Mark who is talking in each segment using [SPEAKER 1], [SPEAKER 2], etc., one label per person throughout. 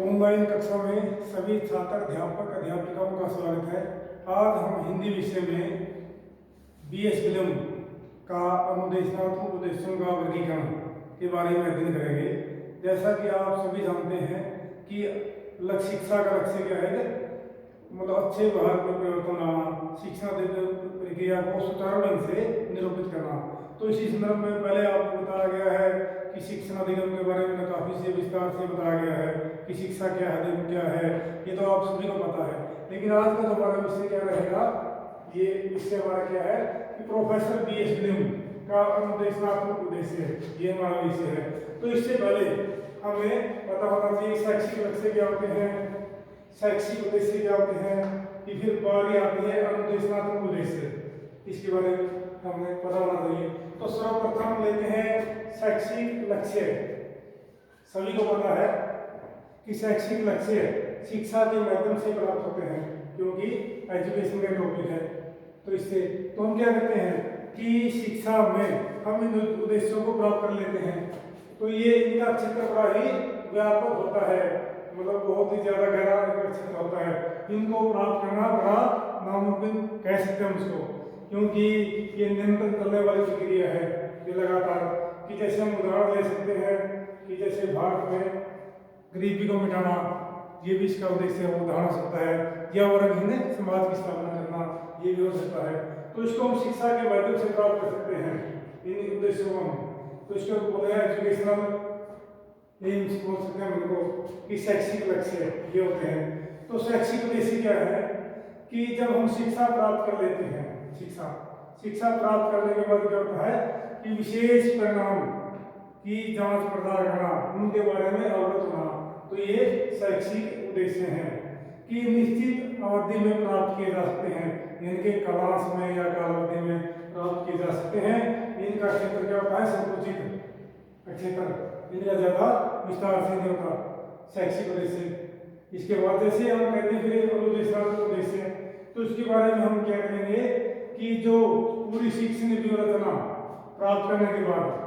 [SPEAKER 1] Online कक्षा में सभी छात्र अध्यापक अध्यापिकाओं का स्वागत है। आज हम हिंदी विषय में बीएस फिल्म का अनुदेशात्मक उद्देश्यों का वर्गीकरण के बारे में अध्ययन करेंगे। जैसा कि आप सभी जानते हैं कि शिक्षा का लक्ष्य क्या है, मतलब अच्छे व्यवहार में परिवर्तन लाना, शिक्षा प्रक्रिया को सुचारू ढंग से निरूपित करना। तो इसी संदर्भ में पहले आपको बताया गया है कि शिक्षण अधिगम के बारे में काफ़ी से विस्तार से बताया गया है कि शिक्षा क्या है, अधिगम क्या है, ये तो आप सभी को पता है। लेकिन आज का जो हमारा विषय क्या रहेगा, ये विषय हमारा क्या है कि प्रोफेसर बीएस फिल्म का अनुदेशात्मक उद्देश्य, ये हमारा विषय है। तो इससे पहले हमें पता होना चाहिए शैक्षिक लक्ष्य क्या होते हैं, शैक्षिक उद्देश्य क्या होते हैं, कि फिर बारी आती है अनुदेशात्मक उद्देश्य, इसके बारे में हमें पता होना चाहिए। तो सर्वप्रथम लेते हैं शैक्षिक लक्ष्य। सभी को पता है कि शैक्षिक लक्ष्य शिक्षा के माध्यम से प्राप्त होते हैं, क्योंकि एजुकेशन का टॉपिक है। तो इससे तो हम क्या करते हैं कि शिक्षा में हम इन उद्देश्यों को प्राप्त कर लेते हैं। तो ये इनका क्षेत्र बड़ा ही व्यापक होता है, मतलब बहुत ही ज्यादा गहरा क्षेत्र होता है। इनको प्राप्त करना बड़ा नामुमकिन कह सकते हैं उसको, क्योंकि ये निरंतर चलने वाली प्रक्रिया है, ये लगातार। कि जैसे हम उदाहरण ले सकते हैं कि जैसे भारत में गरीबी को मिटाना, ये भी इसका उद्देश्य उदाहरण हो सकता है, या वर्गहीन समाज की स्थापना करना, ये भी हो सकता है। तो इसको हम शिक्षा के माध्यम से प्राप्त कर सकते हैं, इन उद्देश्यों को हम। तो इसको बोलते हैं एजुकेशनल एम्स, बोल सकते हैं उनको, कि शैक्षिक लक्ष्य ये होते हैं। तो शैक्षिक उद्देश्य क्या है कि जब हम शिक्षा प्राप्त कर लेते हैं, शिक्षा प्राप्त करने के बाद क्या होता है कि विशेष परिणाम की जांच पड़ताल करना, उनके बारे में अवगत होना। तो ये शैक्षिक उद्देश्य हैं कि निश्चित अवधि में प्राप्त किए जा सकते हैं, इनके क्लास में या कालावधि में प्राप्त किए जा सकते हैं। इनका क्षेत्र क्या होता है, संकुचित क्षेत्र, इनका ज्यादा विस्तार से नहीं होता शैक्षिक उद्देश्य। इसके बाद जैसे हम कहते हैं फिर अनुदेशात्मक उद्देश्य, तो इसके बारे में हम क्या करेंगे कि जो पूरी शिक्षण व्यवस्था प्राप्त करने के बाद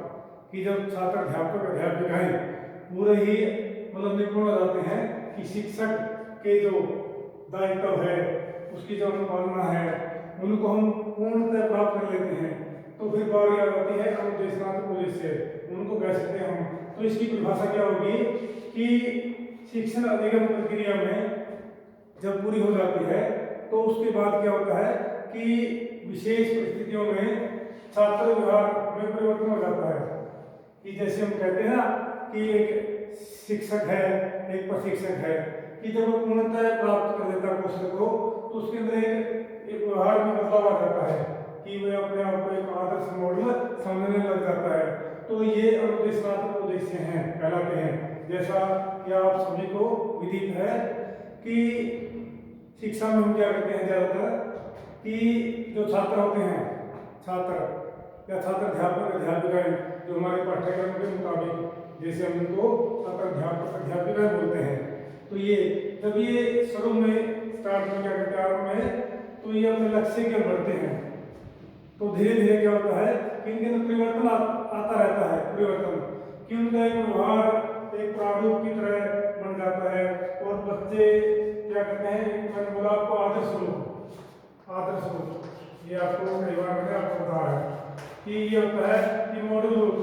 [SPEAKER 1] कि जब छात्र अध्यापक अध्यापिकाएं पूरे ही मतलब निपुण हो जाते हैं कि शिक्षक के जो दायित्व है उसकी जो अनुपालना है उनको हम पूर्णतः प्राप्त कर लेते हैं। तो फिर बारी आ जाती है अनुदेशात्मक उद्देश्य, उनको कह सकते हैं हम। तो इसकी परिभाषा क्या होगी कि शिक्षण अधिगम प्रक्रिया में जब पूरी हो जाती है तो उसके बाद क्या होता है कि विशेष परिस्थितियों में छात्र व्यवहार में परिवर्तन हो जाता है। कि जैसे हम कहते हैं ना कि एक शिक्षक है, एक प्रशिक्षक है, कि जब वो पूर्णतः प्राप्त कर लेता है कौशल को, तो उसके अंदर एक व्यवहार में बदलाव आ जाता है कि वह अपने आप को एक आदर्श मॉडल समझने लग जाता है। तो ये अनुदेशात्मक उद्देश्य हैं, कहलाते हैं। जैसा कि आप सभी को विदित है कि शिक्षा में हम क्या करते हैं ज्यादातर कि जो छात्र होते हैं, छात्र या छात्र अध्यापक अध्यापिकाएं, जो हमारे पाठ्यक्रम के मुताबिक जैसे हम उनको छात्र अध्यापक अध्यापिकाएं बोलते हैं, तो ये जब ये शुरू में स्टार्ट में क्या करते हैं आरंभ में, तो ये अपने लक्ष्य के बढ़ते हैं। तो धीरे धीरे क्या होता है कि इनके अंदर परिवर्तन आता रहता है, परिवर्तन कि उनका एक व्यवहार एक प्रारूप की तरह बन जाता है। और बच्चे क्या करते हैं, मैंने बोला आपको आदर्श रूप, ये आपको कई बार मैंने आपको बताया है कि ये होता है कि मॉडल रूप,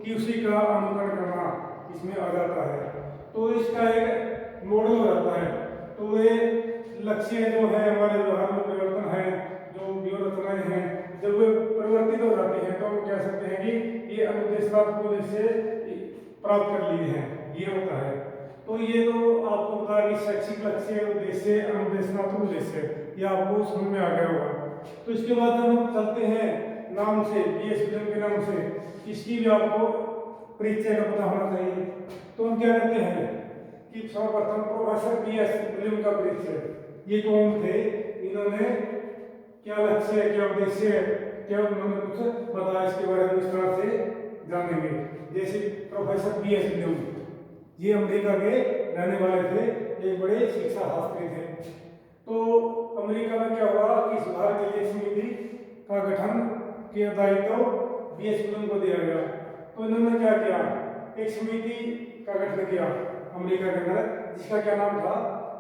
[SPEAKER 1] कि उसी का अनुकरण करना इसमें आ जाता है। तो इसका एक मॉडल हो जाता है। तो ये लक्ष्य जो है हमारे व्यवहार में परिवर्तन है, जो व्यूहरचनाएं हैं, जब वे परिवर्तित हो जाती हैं तो हम कह सकते हैं कि ये अनुदेशात्मक उद्देश्य प्राप्त कर लिए हैं, ये होता है। तो ये तो आपको बता कि शैक्षिक लक्ष्य, उद्देश्य, अनुदेशात्मक उद्देश्य, ये आपको समझ में आ गया होगा। तो इसके बाद जब हम चलते हैं नाम से, बीएस फिल्म के नाम से, इसकी भी आपको परिचय का पता होना चाहिए। तो हम क्या करते हैं कि सर्वप्रथम प्रोफेसर बीएस फिल्म का परिचय, ये कौन थे, इन्होंने क्या लक्ष्य, क्या उद्देश्य, क्या उन्होंने कुछ बताया, इसके बारे में विस्तार से जानेंगे। जैसे प्रोफेसर बीएस फिल्म, ये अमेरिका के रहने वाले थे, एक बड़े शिक्षा शास्त्री थे। तो अमेरिका में क्या हुआ कि सुधार के लिए समिति का गठन के दायित्व बीएस फिल्म को दिया गया। तो इन्होंने क्या किया एक समिति का गठन किया अमेरिका के अंदर, जिसका क्या नाम था,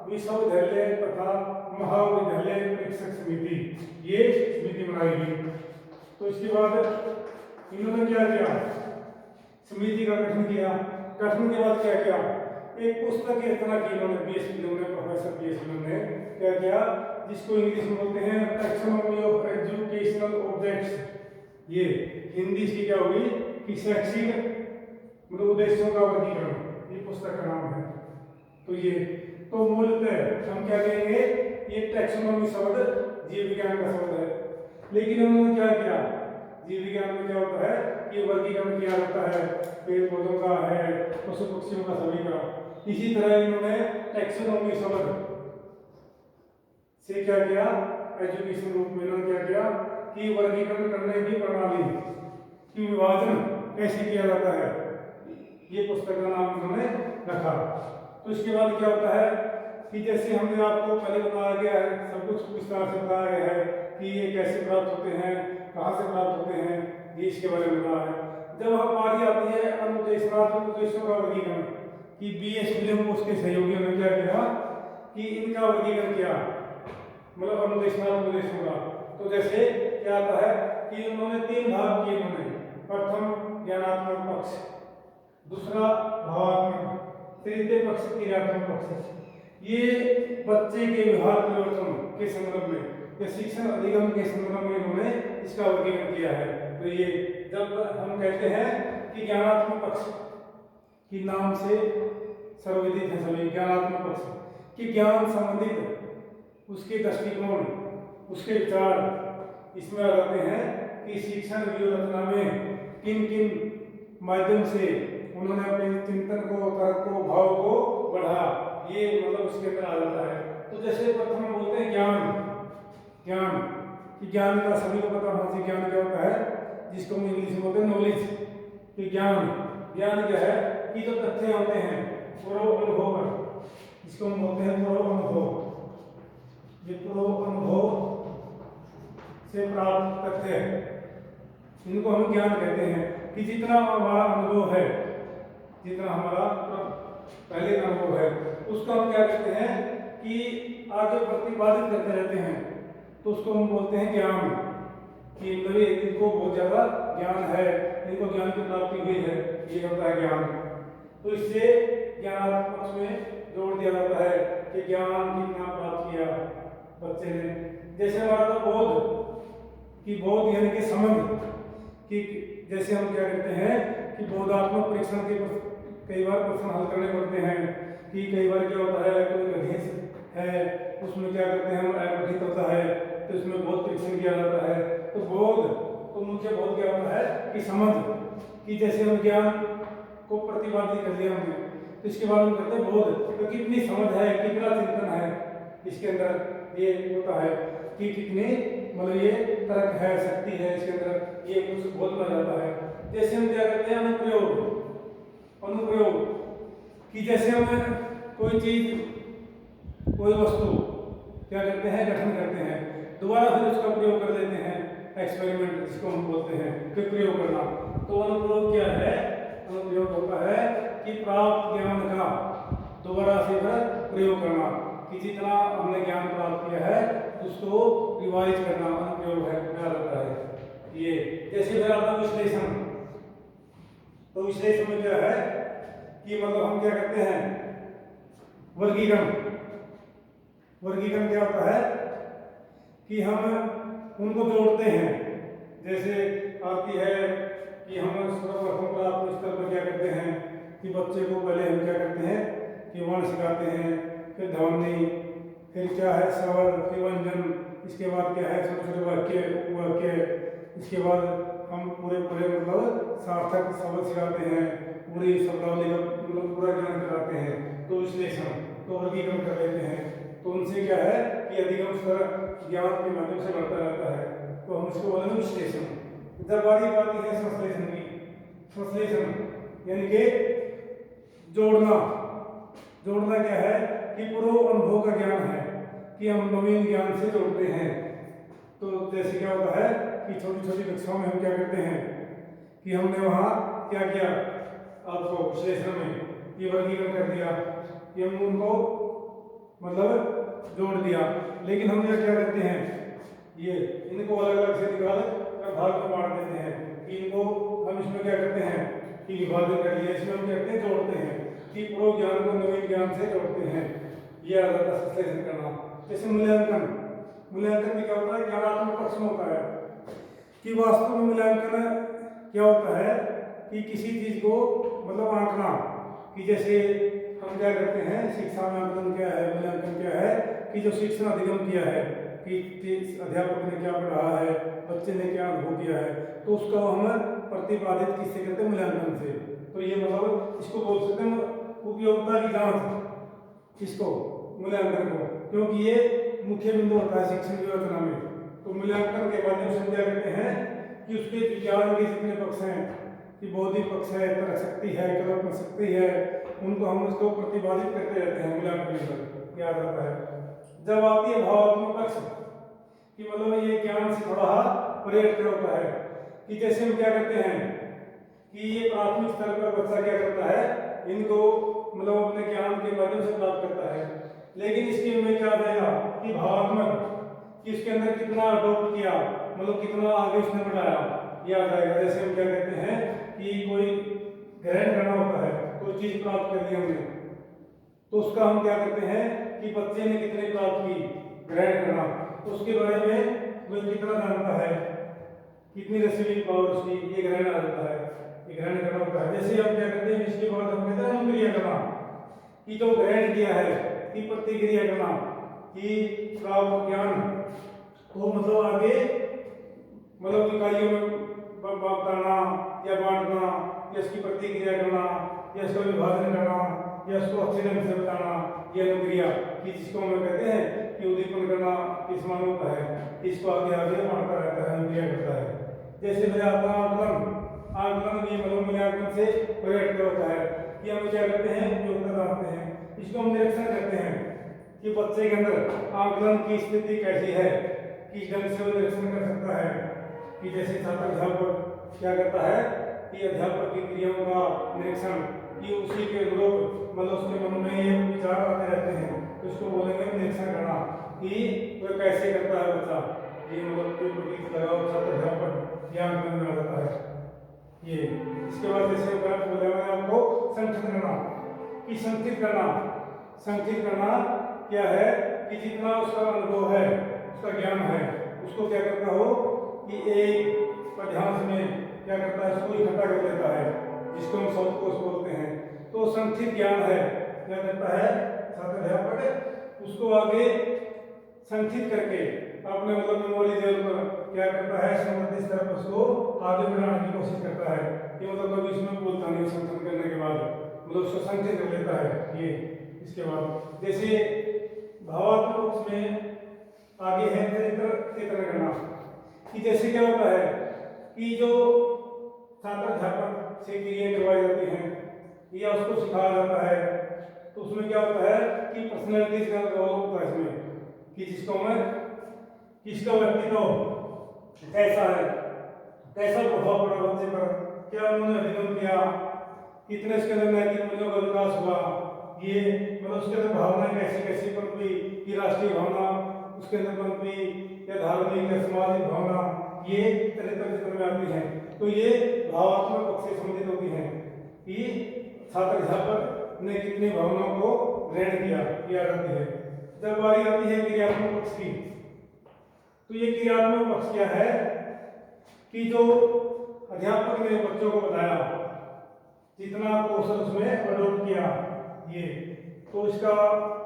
[SPEAKER 1] विश्वविद्यालय तथा महाविद्यालय परीक्षक समिति। ये समिति बनाई गई। तो इसके बाद इन्होंने क्या किया, समिति का गठन किया। गठन के बाद क्या किया, एक पुस्तक की रचना की इन्होंने, बीएस विलियम ने, प्रोफेसर बीएस विलियम ने क्या किया, जिसको इंग्लिश में बोलते हैं टैक्सोनॉमी ऑफ एजुकेशनल ऑब्जेक्ट्स। ये हिंदी से क्या हुई कि शैक्षिक मतलब उद्देश्यों का वर्गीकरण, ये पुस्तक का नाम है। तो ये तो मूलतः हम क्या कहेंगे, ये टैक्सोनॉमी शब्द जीव विज्ञान का शब्द है। लेकिन उन्होंने क्या किया, जीव विज्ञान में क्या होता है कि वर्गीकरण किया जाता है, पेड़ पौधों का है, पशु पक्षियों का, सभी का। इसी तरह इन्होंने टैक्सोनॉमी शब्द से क्या किया, एजुकेशन रूप में इन्होंने क्या किया कि वर्गीकरण करने की प्रणाली कि विभाजन कैसे किया जाता है, ये पुस्तक का नाम उन्होंने रखा। तो इसके बाद क्या होता है कि जैसे हमने आपको पहले बताया गया है, सब कुछ विस्तार से बताया गया है कि ये कैसे प्राप्त होते हैं, कहाँ से प्राप्त होते हैं, ये इसके बारे में बताया है। जब हमारी आती है अनुदेशात्मक उद्देश्यों का वर्गीकरण, कि बीएस विलियम उसके सहयोगियों ने क्या किया कि इनका वर्गीकरण किया, मतलब अनुदेशात्मक उद्देश्यों का। तो जैसे क्या आता है कि उन्होंने 3 भाग किए उन्होंने, प्रथम ज्ञानात्मक पक्ष, दूसरा भावात्मक, तृतीय पक्ष क्रियात्मक पक्ष। ये बच्चे के व्यवहार परिवर्तन के संदर्भ में या शिक्षण अधिगम के संदर्भ में इन्होंने इसका वर्गीकरण किया है। तो ये जब हम कहते हैं कि ज्ञानात्मक पक्ष की नाम से सर्वविदित है सभी, ज्ञानात्मक पक्ष कि ज्ञान संबंधित उसके दृष्टिकोण, उसके विचार इसमें आ जाते हैं कि शिक्षण व्यूहरचना में किन किन माध्यम से उन्होंने अपने चिंतन को, तर्क को, भाव को बढ़ा, ये मतलब उसके अंदर आ जाता है। तो जैसे प्रथम हम बोलते हैं ज्ञान कि ज्ञान का सभी को पता होना चाहिए, ज्ञान क्या होता है, जिसको हम इंग्लिश में बोलते हैं नॉलेज। कि ज्ञान क्या है कि जो तथ्य होते हैं पूर्व अनुभव पर, जिसको हम बोलते हैं पूर्व अनुभव, ये पूर्व अनुभव से प्राप्त तथ्य, इनको हम ज्ञान कहते हैं। कि जितना हमारा अनुभव है, जितना हमारा पहले का अनुभव है, उसको हम क्या कहते हैं कि आगे प्रतिपादित करते रहते हैं, तो उसको हम बोलते हैं ज्ञान। कि इनको बहुत ज्यादा ज्ञान है, इनको ज्ञान की प्राप्ति हुई है, ये होता है ज्ञान। तो इससे ज्ञानात्मक पक्ष में जोड़ दिया जाता है कि ज्ञान कितना प्राप्त किया बच्चे ने। जैसे हमारा बोध कि बोध यानी कि समझ, कि जैसे हम क्या कहते हैं कि बोधात्मक परीक्षण के कई बार प्रश्न हल करने पड़ते हैं। कि कई बार क्या होता है, कोई गणित है उसमें क्या करते हैं, गणित होता है तो उसमें बोध परीक्षण किया जाता है। तो बोध तो मुख्य बोध क्या होता है कि समझ, कि जैसे हम ज्ञान को प्रतिपादित कर लिया हमने, तो इसके बाद हम करते हैं बोध, तो कितनी समझ है, कितना चिंतन है इसके अंदर, ये होता है कि कितने मतलब ये तर्क है, शक्ति है इसके अंदर, ये कुछ बोध में जाता है। जैसे हम क्या करते हैं अनुप्रयोग कि जैसे हम कोई चीज, कोई वस्तु क्या करते हैं, गठन करते हैं, दोबारा फिर उसका प्रयोग कर लेते हैं, एक्सपेरिमेंट जिसको हम बोलते हैं, फिर प्रयोग करना। तो अनुप्रयोग क्या है, अनुप्रयोग होता है कि प्राप्त ज्ञान का दोबारा से प्रयोग करना, कि जितना हमने ज्ञान प्राप्त किया है उसको रिवाइज करना, अनुप्रयोग है रहता है ये। जैसे फिर आता विश्लेषण, तो विश्लेषण में क्या है कि मतलब हम क्या करते हैं, वर्गीकरण क्या होता है कि हम उनको जोड़ते हैं। जैसे आती है कि हम सर्वप्रथम प्राथमिक स्तर पर क्या करते हैं कि बच्चे को पहले हम क्या करते हैं कि वर्ण सिखाते हैं, फिर ध्वनि, फिर क्या है स्वर, फिर व्यंजन, इसके बाद क्या है छोटे छोटे वाक्य, इसके बाद हम पूरे मतलब सार्थक शब्द सिखाते हैं, पूरी शब्दावली का मतलब पूरा ज्ञान कराते हैं। तो विश्लेषण, तो वर्गीकरण कर लेते हैं, तो उनसे क्या है कि अधिगम स्तर ज्ञान के माध्यम से बढ़ता रहता है, तो हम इसको बोलेंगे विश्लेषण। जब बारी आती है संश्लेषण की, संश्लेषण यानी कि जोड़ना क्या है कि पूर्व अनुभव का ज्ञान है कि हम नवीन ज्ञान से जोड़ते हैं। तो जैसे क्या होता है कि छोटी छोटी कक्षाओं में हम क्या करते हैं कि हमने वहाँ क्या किया आपको विश्लेषण में ये वर्गीकरण कर दिया कि हम उनको मतलब जोड़ दिया, लेकिन हम ये क्या करते हैं, ये इनको अलग अलग से निकाल कर भाग में बांट देते हैं कि इनको हम इसमें क्या करते हैं कि विभाजन कर लिया, इसमें हम क्या करते हैं जोड़ते हैं कि पूर्व ज्ञान को नवीन ज्ञान से जोड़ते हैं। ये आ जाता है संश्लेषण करना। जैसे मूल्यांकन, मूल्यांकन में क्या होता है, ज्ञानात्मक पक्ष में होता है कि वास्तव में मूल्यांकन क्या होता है कि किसी चीज को मतलब आंकना, कि जैसे हम क्या करते हैं शिक्षा में आंकलन क्या है, मूल्यांकन क्या है कि जो शिक्षण अधिगम किया है कि अध्यापक ने क्या पढ़ाया है, बच्चे ने क्या अनुभव किया है, तो उसका हम प्रतिपादित किससे करते हैं, मूल्यांकन से। तो ये मतलब इसको बोल सकते हैं उपयोगिता की जांच, इसको मूल्यांकन को, क्योंकि ये मुख्य बिंदु होता है शिक्षण की रचना में। तो मूल्यांकन के माध्यम से हम क्या करते हैं कि उसके विज्ञान के जितने पक्ष हैं कि बौद्धिक पक्ष है, तर्क शक्ति है, कल्पना शक्ति है, उनको हम उसको प्रतिपादित करते रहते हैं मूल्यांकन के अंदर। क्या जाता है जब आती है भावात्मक पक्ष कि मतलब ये ज्ञान से थोड़ा पर्यटन होता है कि जैसे हम क्या करते हैं कि ये प्राथमिक स्तर पर बच्चा क्या करता है, इनको मतलब अपने ज्ञान के माध्यम से प्राप्त करता है, लेकिन इसके में क्या आ जाएगा कि भावात्मक कि इसके अंदर कितना अडॉप्ट किया, मतलब कितना आगे उसने बढ़ाया, ये आ जाएगा। जैसे हम क्या कहते हैं कि कोई ग्रहण करना होता है, कोई चीज प्राप्त कर दी हमने, तो उसका हम क्या करते हैं कि बच्चे ने कितने प्राप्त की, ग्रहण करना, तो उसके बारे में वो कितना जानता है, कितनी रिसीविंग पावर उसकी, ये ग्रहण आ जाता है, ये ग्रहण करना होता है। जैसे हम क्या करते हैं इसके बाद हम कहते हैं अनुक्रिया करना, कि जो ग्रहण किया है कि प्रतिक्रिया करना, कि प्राप्त ज्ञान को मतलब आगे मतलब इकाइयों में बांटना या बांटना या इसकी प्रतिक्रिया करना या इसका विभाजन करना या इसको अच्छे ढंग से बताना, ये अनुक्रिया कि जिसको हम कहते हैं कि उद्दीपन करना किस मान होता है, इसको आगे आगे बांटता रहता है, अनुक्रिया करता है। जैसे मैं आपका आंकलन, आंकलन भी मतलब मूल्यांकन से परिवर्तित होता है कि हम क्या करते हैं योगदान डालते हैं, इसको हम निरीक्षण करते हैं कि बच्चे के अंदर आंकलन की स्थिति कैसी है, किस ढंग से वो निरीक्षण कर सकता है। कि जैसे छात्र अध्यापक क्या करता है कि अध्यापक की क्रियाओं का निरीक्षण कि उसी के अनुरूप मतलब उसके मन में ये विचार आते रहते हैं, तो इसको बोलेंगे निरीक्षण करना कि वह कैसे करता है बच्चा, ये मतलब कोई प्रतीक लगाओ छात्र अध्यापक ज्ञान में आ जाता है ये। इसके बाद जैसे बोला मैंने आपको संचित करना, कि संचित करना, संचित करना क्या है कि जितना उसका अनुभव है, उसका ज्ञान है, उसको क्या करता हो कि एक पद्यांश में क्या करता है उसको इकट्ठा कर लेता है, जिसको हम शब्दकोश बोलते हैं। तो संचित ज्ञान है, क्या करता है छात्र अध्यापक उसको आगे संचित करके अपने मतलब मेमोरी लेवल पर क्या करता है संबंधित स्तर पर उसको आगे बढ़ाने की कोशिश करता है कि मतलब कभी इसमें बोलता नहीं, संचित करने के बाद मतलब उसको संचित कर लेता है ये। इसके बाद जैसे भावात्मक पक्ष में आगे है चरित्र करना, कि जैसे क्या होता है कि जो छात्र अध्यापक से क्रियाएं करवाई जाती हैं या उसको सिखाया जाता है, तो उसमें क्या होता है कि पर्सनैलिटी का रोल होता है इसमें, कि जिसको मैं किसका व्यक्तित्व कैसा है, कैसा प्रभाव पड़ा बच्चे पर, क्या उन्होंने अधिगम किया, कितने इसके अंदर नैतिक मूल्यों का विकास हुआ, ये मतलब उसके अंदर भावनाएं कैसी कैसी पनपी, कि राष्ट्रीय भावना उसके अंदर पनपी या धार्मिक या सामाजिक भावना, ये चरित्र चित्र में आती है। तो ये भावात्मक पक्ष से संबंधित होती है कि छात्र अध्यापक ने कितनी भावनाओं को ग्रहण किया जाती है। जब बारी आती है क्रियात्मक पक्ष की, तो ये क्रियात्मक पक्ष क्या है कि जो अध्यापक ने बच्चों को बताया, जितना कौशल उसमें अडॉप्ट किया ये, तो इसका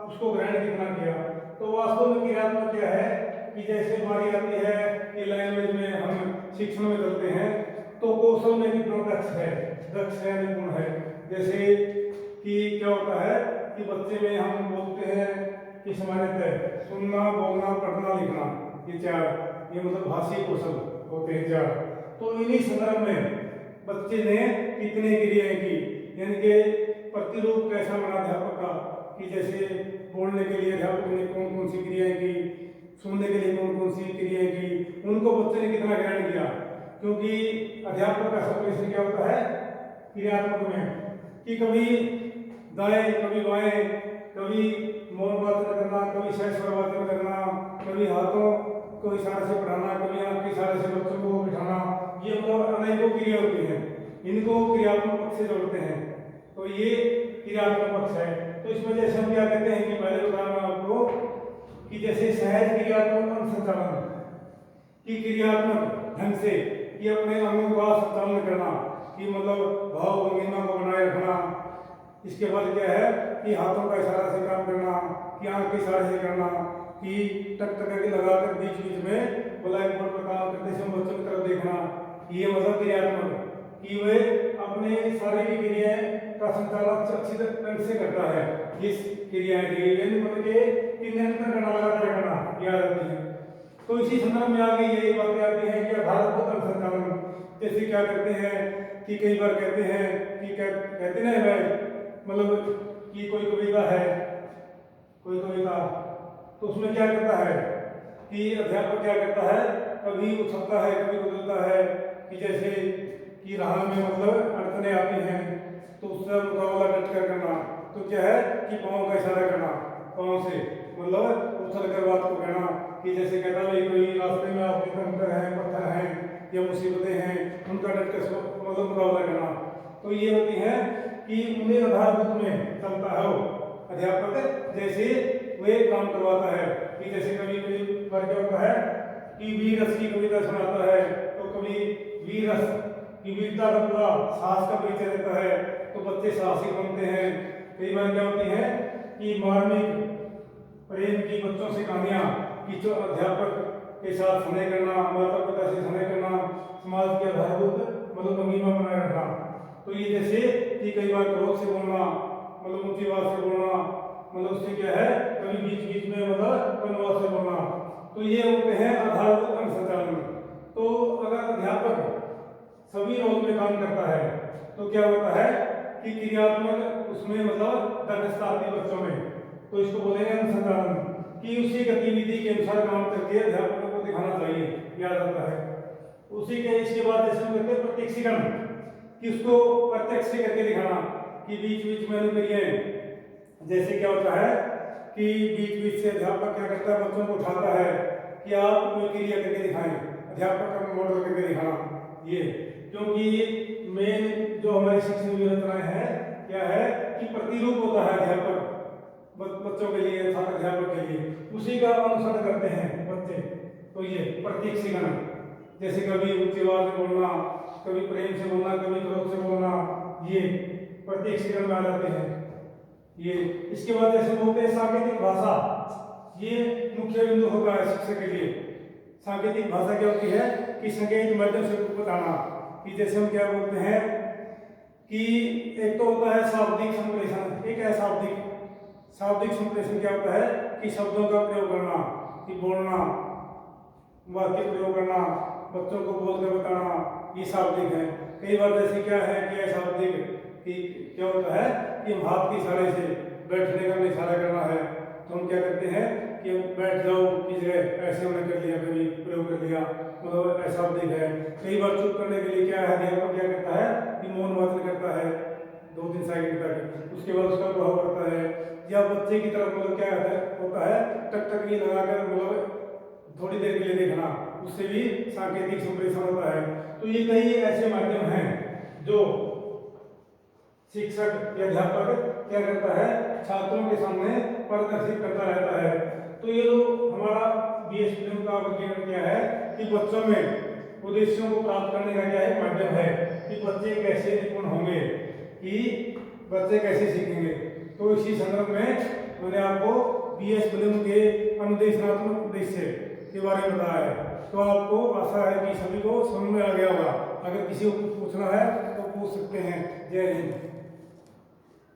[SPEAKER 1] उसको ग्रहण कितना किया। तो वास्तव में क्रियात्मक क्या है कि जैसे बारी आती है कि लैंग्वेज में हम शिक्षण में चलते हैं, तो कौशल में कितना दक्ष है निपुण है। जैसे कि क्या होता है कि बच्चे में हम बोलते हैं कि सामान्यतः सुनना, बोलना, पढ़ना, लिखना, ये चार, ये मतलब भाषी कौशल होते हैं चार। तो इन्हीं संदर्भ में बच्चे ने कितनी क्रियाएं की, यानी कि प्रतिरूप कैसा बना अध्यापक का, कि जैसे बोलने के लिए अध्यापक ने कौन कौन सी क्रियाएं की, सुनने के लिए कौन कौन सी क्रियाएं की, उनको बच्चे ने कितना ग्रहण किया। क्योंकि अध्यापक का सब क्या होता है क्रियात्मक में कि कभी दाएं कभी बाएं, कभी मौन वाचन करना, कभी सहस्वर वाचन करना, कभी हाथों को इशारे से पढ़ाना, कभी आंख के इशारे से बच्चों को बिठाना, ये मतलब अनेकों क्रिया होती हैं। इनको क्रियात्मक पक्ष से जोड़ते हैं। तो ये क्रियात्मक पक्ष है। तो इसमें जैसे हम क्या कहते हैं कि पहले बताया मैं आपको कि जैसे सहज क्रियात्मक अनुसंधान की क्रियात्मक ढंग से कि अपने अंगों का संचालन करना, कि मतलब भाव भंगिमा को बनाए रखना। इसके बाद क्या है कि हाथों का इशारा से काम करना, कि आंख के इशारे से करना, कि टक टक करके लगाकर बीच बीच में ब्लैक बोर्ड पर काम करते समय बच्चों की तरफ देखना। ये मतलब क्रियात्मक कि वे अपने शारीरिक क्रियाएं का संचालन अच्छी तरह से करता है। जिस क्रियाएं मतलब कि निरंतर करना, लगातार करना याद आती है। तो इसी संदर्भ में आगे यही बातें आती हैं कि आधारभूत अनुसंधान जैसे क्या करते हैं कि कई बार कहते हैं कि कहते ना भाई मतलब कि कोई कविता है, कोई कविता, तो उसमें क्या करता है कि अध्यापक क्या करता है, कभी उछलता है कभी बदलता है, कि जैसे कि राह में मतलब अड़चने आती हैं तो उससे मुकाबला डट कर करना। तो क्या है कि पाँव का इशारा करना, पाँव से मतलब उछल कर बात को कहना, कि जैसे कहता है कोई रास्ते में आपके कंकर हैं, पत्थर हैं या मुसीबतें हैं, उनका डट कर मतलब मुकाबला करना। तो ये होती है कि उन्हें आधारभूत में चलता है वो अध्यापक, जैसे वे काम करवाता है। कि जैसे कभी कोई बार क्या होता है कि वीर रस की कविता सुनाता है, तो कभी वीर रस की वीरता का पूरा साहस का परिचय देता है, तो बच्चे साहसी बनते हैं। कई बार क्या होती है कि मार्मिक प्रेम की बच्चों से कहानियां, कि जो अध्यापक के साथ समय करना, माता पिता से समय करना, समाज के आधारभूत मतलब भंगिमा बनाए रखना। तो ये जैसे कि कई बार क्रोध से बोलना, मतलब ऊंची आवाज से बोलना, मतलब उससे क्या है कभी बीच बीच में मतलब कम आवाज से बोलना। तो ये होते हैं आधारभूत अनुसंधान। तो अगर अध्यापक सभी रोल में काम करता है तो क्या होता है कि क्रियात्मक उसमें मतलब दक्षता आती है बच्चों में, तो इसको बोलेंगे अनुसंधान, कि उसी गतिविधि के अनुसार काम करके अध्यापकों को दिखाना चाहिए, याद आता है। उसी के इसके बाद जैसे हम कहते हैं प्रत्यक्षीकरण, कि उसको प्रत्यक्ष से करके दिखाना, कि बीच बीच में अनुक्रियाएं, जैसे क्या होता है कि बीच बीच से अध्यापक क्या करता है बच्चों को उठाता है कि आप कोई क्रिया करके दिखाएं, अध्यापक का मॉडल करके दिखाना। ये क्योंकि मेन जो हमारी शिक्षण व्यवस्थाएं है क्या है कि प्रतिरूप होता है अध्यापक बच्चों के लिए, छात्र अध्यापक के लिए, उसी का अनुसरण करते हैं बच्चे। तो ये प्रत्यक्षीकरण, जैसे कभी ऊंची आवाज में बोलना, कभी प्रेम से बोलना, कभी क्रोध से बोलना, ये प्रत्यक्षीकरण में आ जाते हैं। ये इसके बाद जैसे बोलते हैं सांकेतिक भाषा, ये मुख्य बिंदु होता है शिक्षक के लिए। सांकेतिक भाषा क्या होती है कि संकेत माध्यम से बताना, कि जैसे हम क्या बोलते हैं कि एक तो होता है शाब्दिक संप्रेषण, एक है शाब्दिक। शाब्दिक संप्रेषण क्या होता है कि शब्दों का प्रयोग करना, कि बोलना, वाक्य प्रयोग करना, बच्चों को बोलकर बताना, ये शाब्दिक है। कई बार जैसे क्या है कि अशाब्दिक, कि क्या होता है कि हम हाथ के इशारे से बैठने का इशारा करना है, तो हम क्या करते हैं कि बैठ जाओ की जगह ऐसे हमने कर लिया, कभी प्रयोग कर लिया, मतलब अशाब्दिक है। कई बार चुप करने के लिए क्या है अध्यापक क्या करता है कि मौन वाचन करता है 2-3 सेकंड तक, उसके बाद उसका प्रभाव पड़ता है। या बच्चे की तरफ मतलब क्या होता है टक टक ये लगाकर मतलब थोड़ी देर के लिए देखना, उससे भी सांकेतिक संप्रेषण होता है। तो ये कई ऐसे माध्यम हैं जो शिक्षक या अध्यापक क्या करता है छात्रों के सामने प्रदर्शित करता रहता है। तो ये जो हमारा BSPM का विज्ञान क्या है कि बच्चों में उद्देश्यों को प्राप्त करने का क्या है माध्यम है, कि बच्चे कैसे निपुण होंगे, कि बच्चे कैसे सीखेंगे। तो इसी संदर्भ में मैंने आपको BSPM के अनुदेशनात्मक उद्देश्य के बारे में बताया है। तो आपको आशा है कि सभी को समझ में आ गया होगा। अगर किसी को कुछ पूछना है तो पूछ सकते हैं। जय हिंद।